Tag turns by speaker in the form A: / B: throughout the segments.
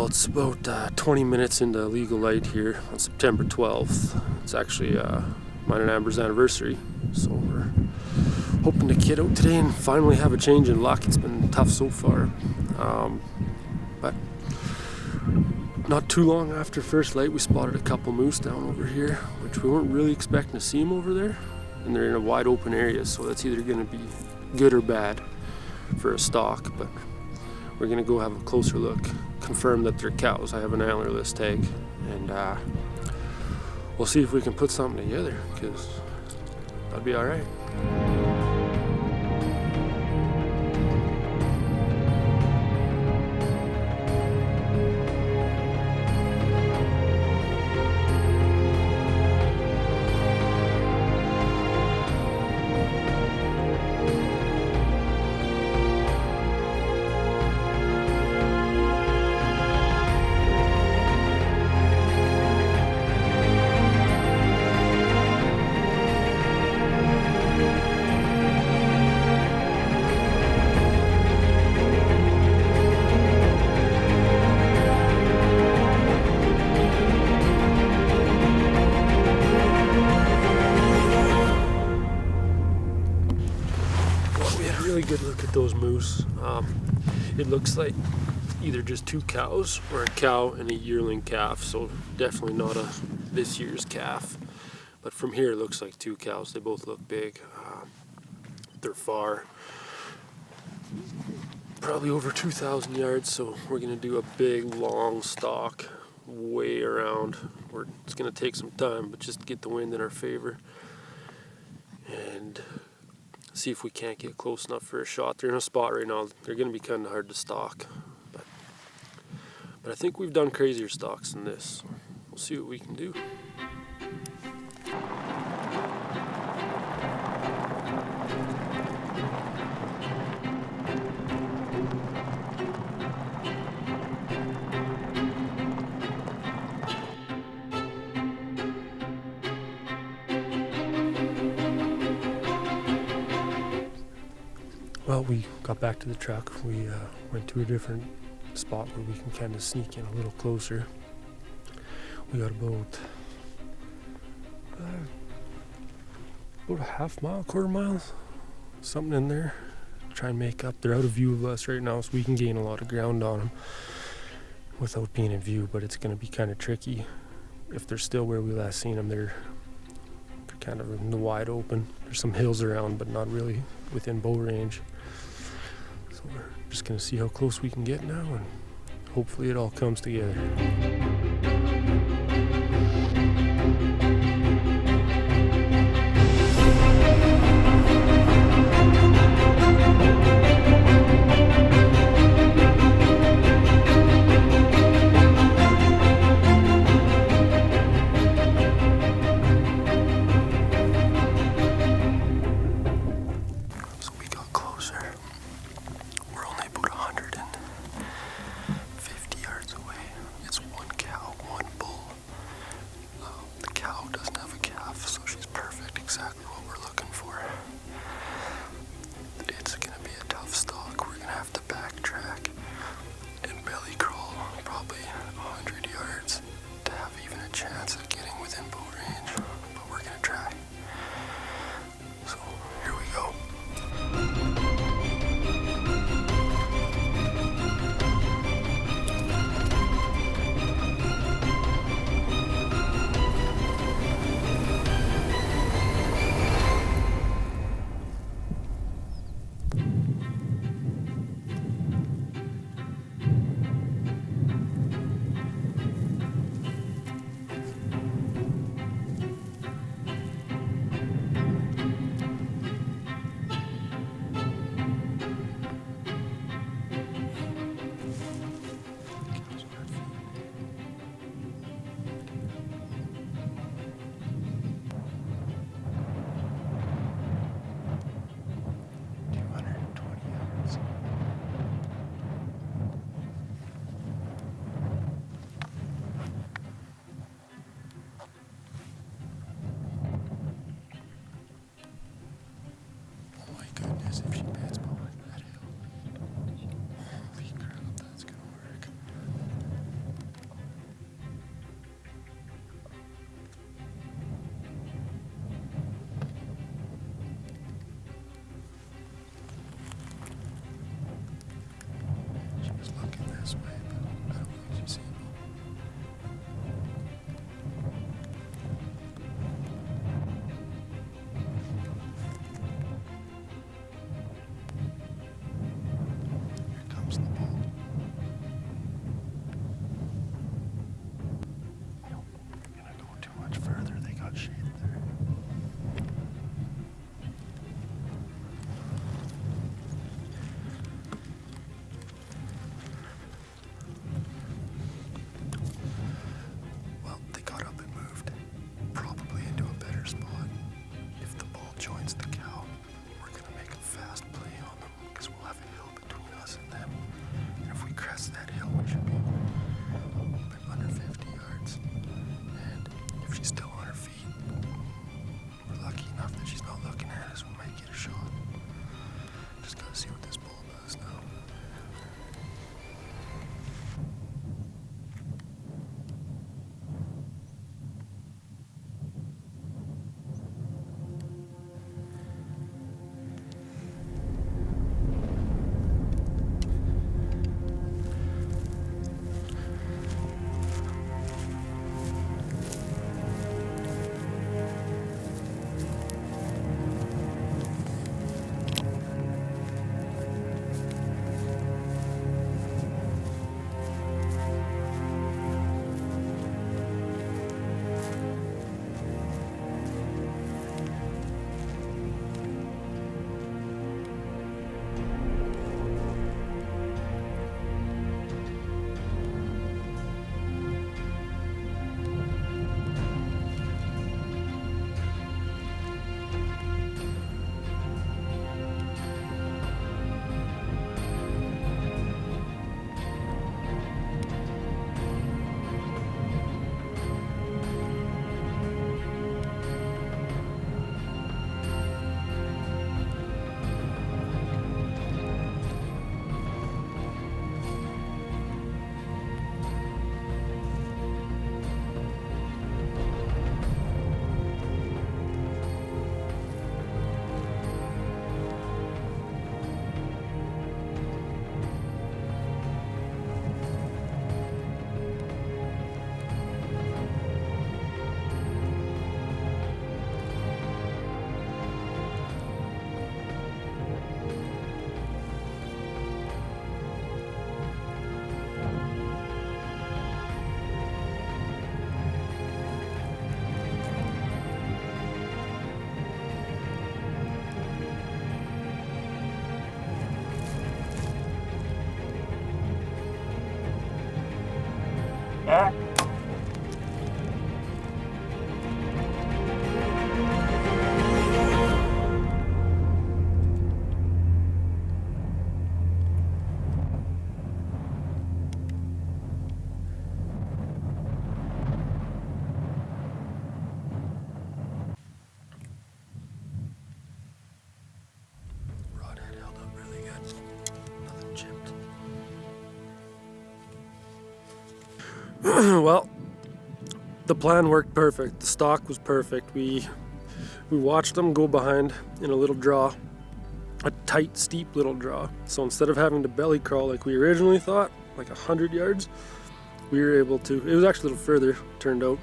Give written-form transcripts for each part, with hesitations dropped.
A: it's about 20 minutes into legal light here on September 12th. It's actually mine and Amber's anniversary, so we're hoping to get out today and finally have a change in luck. It's been tough so far, but not too long after first light we spotted a couple moose down over here, which we weren't really expecting to see them over there, and they're in a wide open area, so that's either going to be good or bad for a stalk. But we're going to go have a closer look, confirm that they're cows. I have an antlerless tag, and we'll see if we can put something together, because that'd be all right. Good look at those moose. It looks like either just two cows or a cow and a yearling calf, so definitely not this year's calf, but from here it looks like two cows. They both look big. They're far, probably over 2,000 yards, so we're gonna do a big long stalk way around. It's gonna take some time, but just get the wind in our favor and see if we can't get close enough for a shot. They're in a spot right now. They're going to be kind of hard to stalk, but I think we've done crazier stalks than this. We'll see what we can do. Well, we got back to the truck. We went to a different spot where we can kind of sneak in a little closer. We got about a half mile, quarter mile, something in there. Try and make up. They're out of view of us right now, so we can gain a lot of ground on them without being in view, but it's going to be kind of tricky. If they're still where we last seen them, they're kind of in the wide open. There's some hills around, but not really within bow range. So we're just going to see how close we can get now, and hopefully it all comes together. We're only about 150 yards away. It's one
B: got shade there. Well, they got up and moved, probably into a better spot. If the bull joins the cow, we're gonna make a fast play on them because we'll have a hill between us and them. And if we crest that hill, we should be under 50 yards. And if she's still on her feet, we're lucky enough that she's not looking at us, we might get a shot. Just gotta see what this bull does now. Rodhead held up really good. Nothing chipped.
A: Well, the plan worked perfect. The stalk was perfect. We watched them go behind in a little draw, a tight, steep little draw. So instead of having to belly crawl like we originally thought, like 100 yards, we were able to, it was actually a little further, turned out.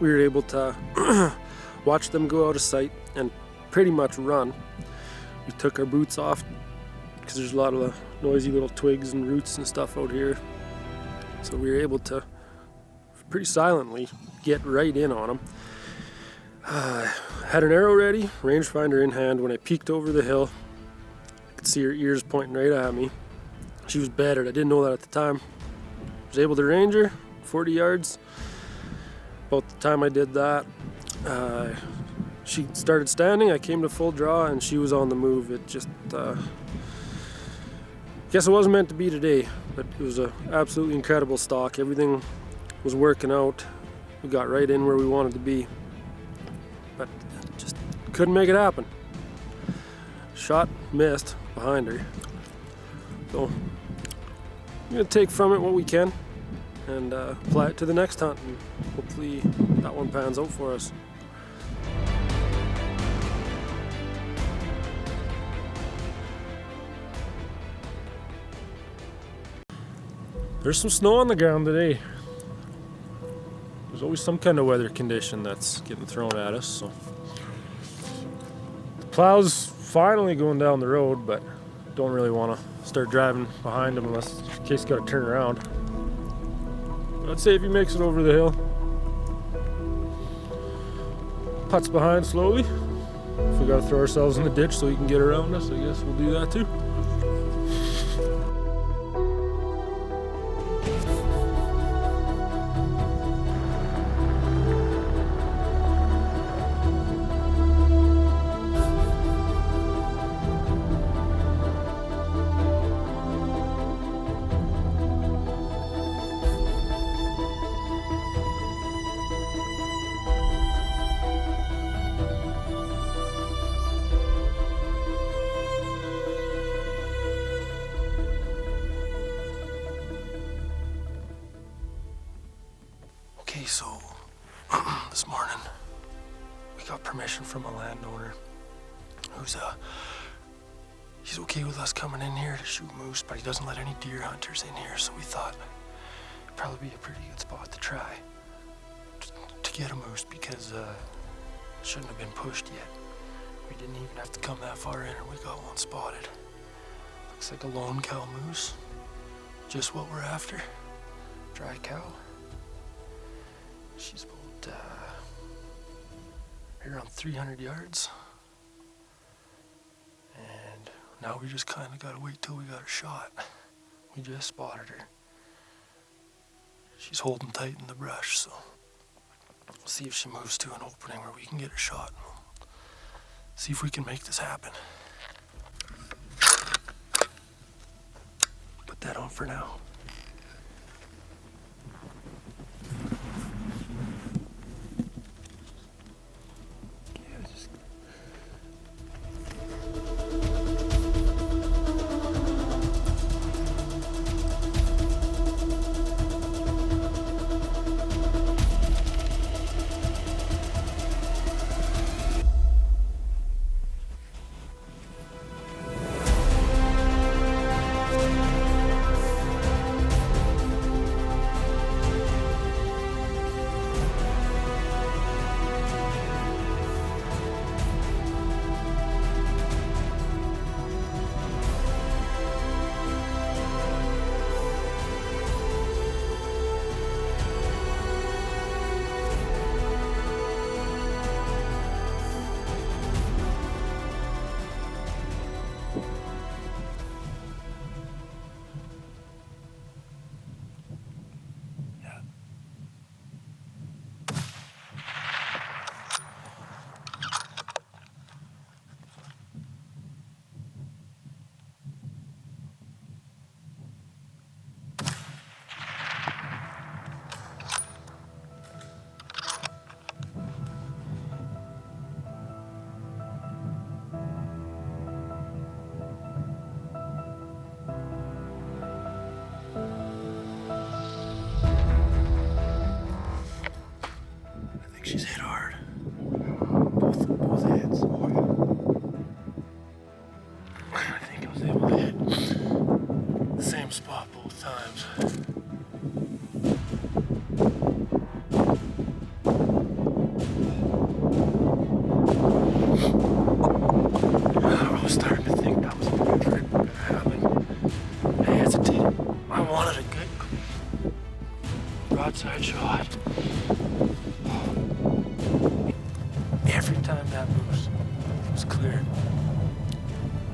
A: We were able to watch them go out of sight and pretty much run. We took our boots off because there's a lot of noisy little twigs and roots and stuff out here. So we were able to pretty silently get right in on them. Had an arrow ready, rangefinder in hand. When I peeked over the hill, I could see her ears pointing right at me. She was bedded. I didn't know that at the time. I was able to range her 40 yards. About the time I did that, she started standing. I came to full draw and she was on the move. It just, guess it wasn't meant to be today, but it was an absolutely incredible stalk. Everything was working out. We got right in where we wanted to be, but just couldn't make it happen. Shot missed behind her. So I'm gonna take from it what we can and apply it to the next hunt, and hopefully that one pans out for us. There's some snow on the ground today. There's always some kind of weather condition that's getting thrown at us. So the plow's finally going down the road, but don't really want to start driving behind him unless in case you got to turn around. But I'd say if he makes it over the hill, putts behind slowly. If we gotta throw ourselves in the ditch so he can get around us, I guess we'll do that too.
B: Okay, so this morning we got permission from a landowner who's he's okay with us coming in here to shoot moose, but he doesn't let any deer hunters in here, so we thought it'd probably be a pretty good spot to try to get a moose, because it shouldn't have been pushed yet. We didn't even have to come that far in and we got one spotted. Looks like a lone cow moose, just what we're after. Dry cow. She's about right around 300 yards. And now we just kind of got to wait till we got her shot. We just spotted her. She's holding tight in the brush, so we'll see if she moves to an opening where we can get her shot. See if we can make this happen. Put that on for now. She's hit hard. Both heads. I think I was able to hit the same spot both times. I was starting to think that was never going to happen. I hesitated. I wanted a good broadside shot. Every time that moose was clear,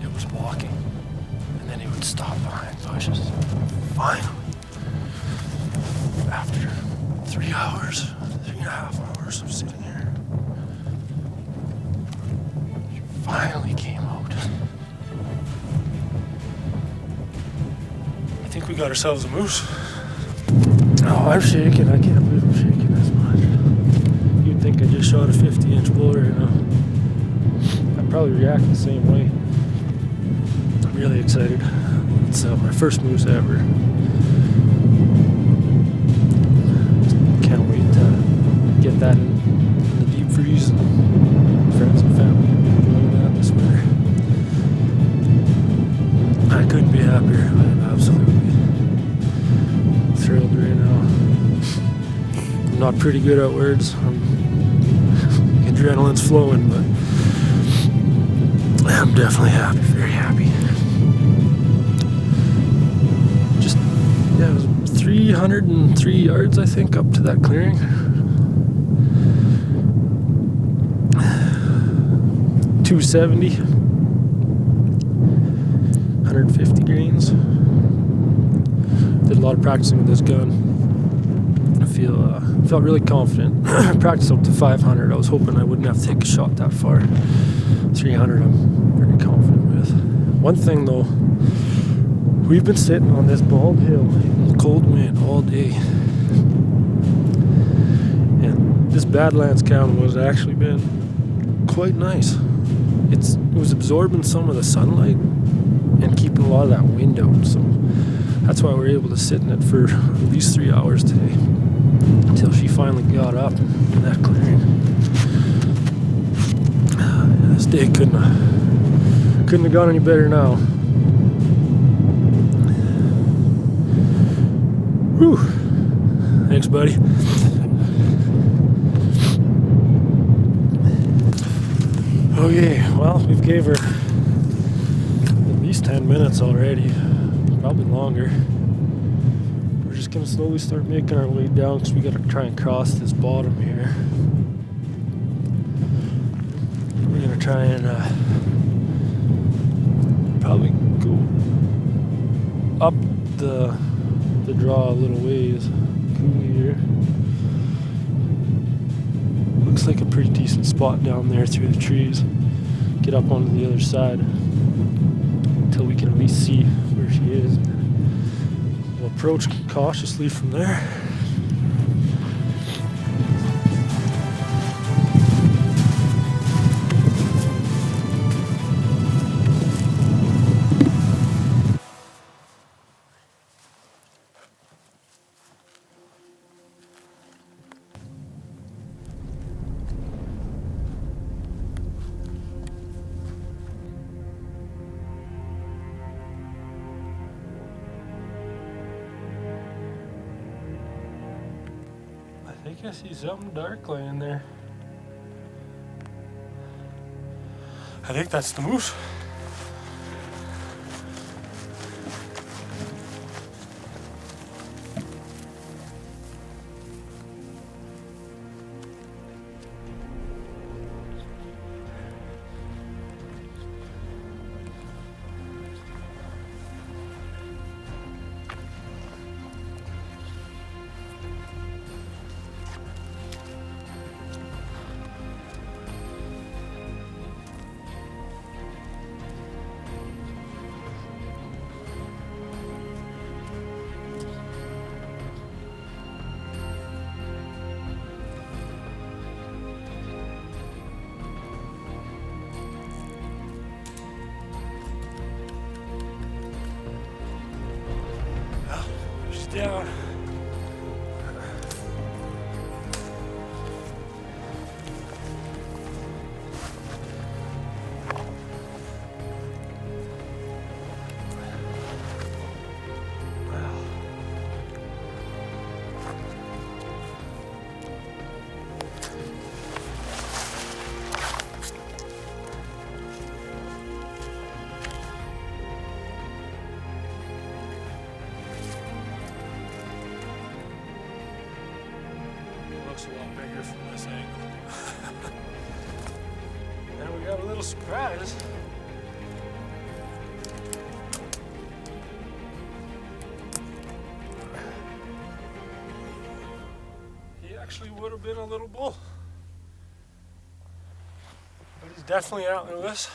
B: it was walking, and then he would stop behind bushes. Finally, after 3 hours, 3.5 hours of sitting here, he finally came out. I think we got ourselves a moose. Oh, I'm shaking. I can't believe I'm shaking this much. You'd think I just shot a 50-inch bull right now. I'd probably react the same way. I'm really excited. It's my first moose ever. Can't wait to get that in the deep freeze. Friends and family enjoying that this winter. I couldn't be happier. I'm absolutely thrilled right now. I'm not pretty good at words. Adrenaline's flowing, but I'm definitely happy, very happy. Just, yeah, it was 303 yards, I think, up to that clearing.
A: 270, 150 grains. Did a lot of practicing with this gun. I felt really confident. Practiced up to 500. I was hoping I wouldn't have to take a shot that far. 300 I'm very confident with. One thing though, we've been sitting on this bald hill in the cold wind all day. And this Badlands cabin was actually been quite nice. It was absorbing some of the sunlight and keeping a lot of that wind out. So that's why we were able to sit in it for at least 3 hours today, until she finally got up in that clearing. This day couldn't have gone any better now. Whew. Thanks, buddy. Okay, well, we've gave her at least 10 minutes already, probably longer. We're just gonna slowly start making our way down because we gotta try and cross this bottom here. We're gonna try and probably go up the draw a little ways. Coulee here. Looks like a pretty decent spot down there through the trees. Get up onto the other side until we can at least see where she is. We'll approach cautiously from there. I think I see something dark laying there. I think that's the moose. Down. Looks a lot bigger from this angle. And we got a little surprise. He actually would have been a little bull. But he's definitely antlerless.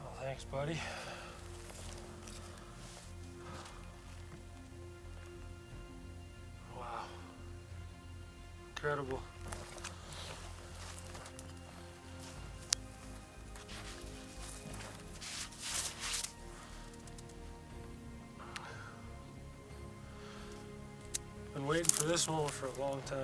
A: Oh, thanks, buddy. Incredible. Been waiting for this moment for a long time.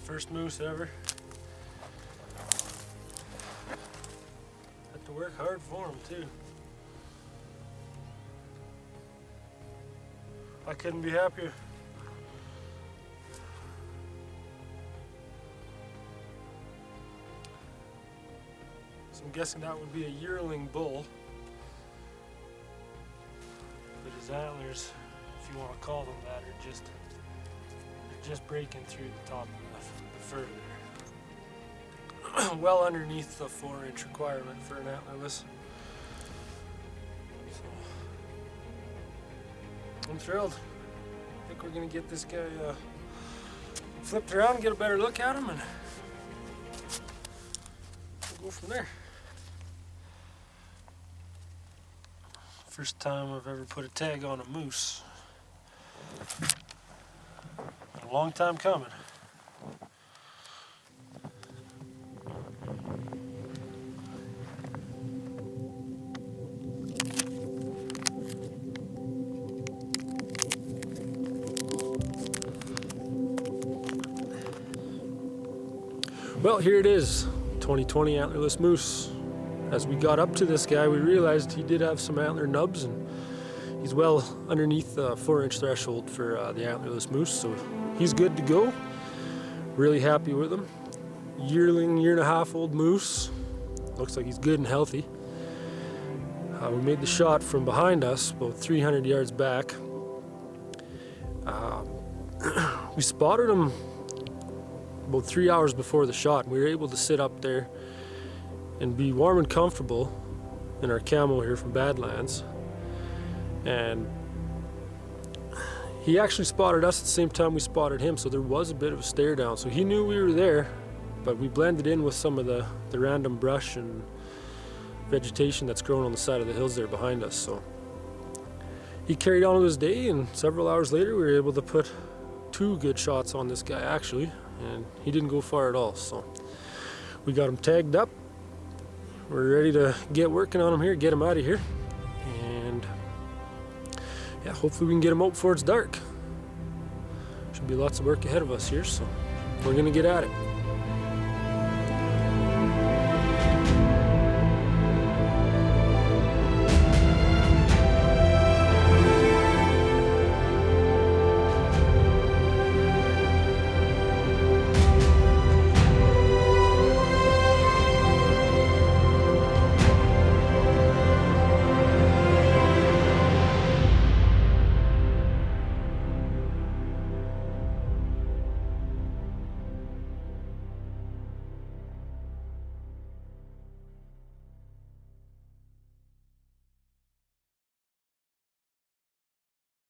A: First moose ever. Had to work hard for him too. I couldn't be happier. So I'm guessing that would be a yearling bull. But his antlers, if you want to call them that, are just breaking through the top of the fur there. Well underneath the 4-inch requirement for an antlerless. So, I'm thrilled. I think we're gonna get this guy flipped around and get a better look at him, and we'll go from there. First time I've ever put a tag on a moose. A long time coming. Well, here it is, 2020 antlerless moose. As we got up to this guy, we realized he did have some antler nubs, and he's well underneath the 4-inch threshold for the antlerless moose, so he's good to go. Really happy with him. Yearling, 1.5-year-old moose. Looks like he's good and healthy. We made the shot from behind us, about 300 yards back. We spotted him about 3 hours before the shot, and we were able to sit up there and be warm and comfortable in our camo here from Badlands. And he actually spotted us at the same time we spotted him, so there was a bit of a stare down. So he knew we were there, but we blended in with some of the random brush and vegetation that's grown on the side of the hills there behind us. So he carried on with his day, and several hours later we were able to put 2 good shots on this guy actually, and he didn't go far at all. So we got him tagged up. We're ready to get working on him here, get him out of here, and yeah, hopefully we can get him out before it's dark. Should be lots of work ahead of us here, so we're gonna get at it.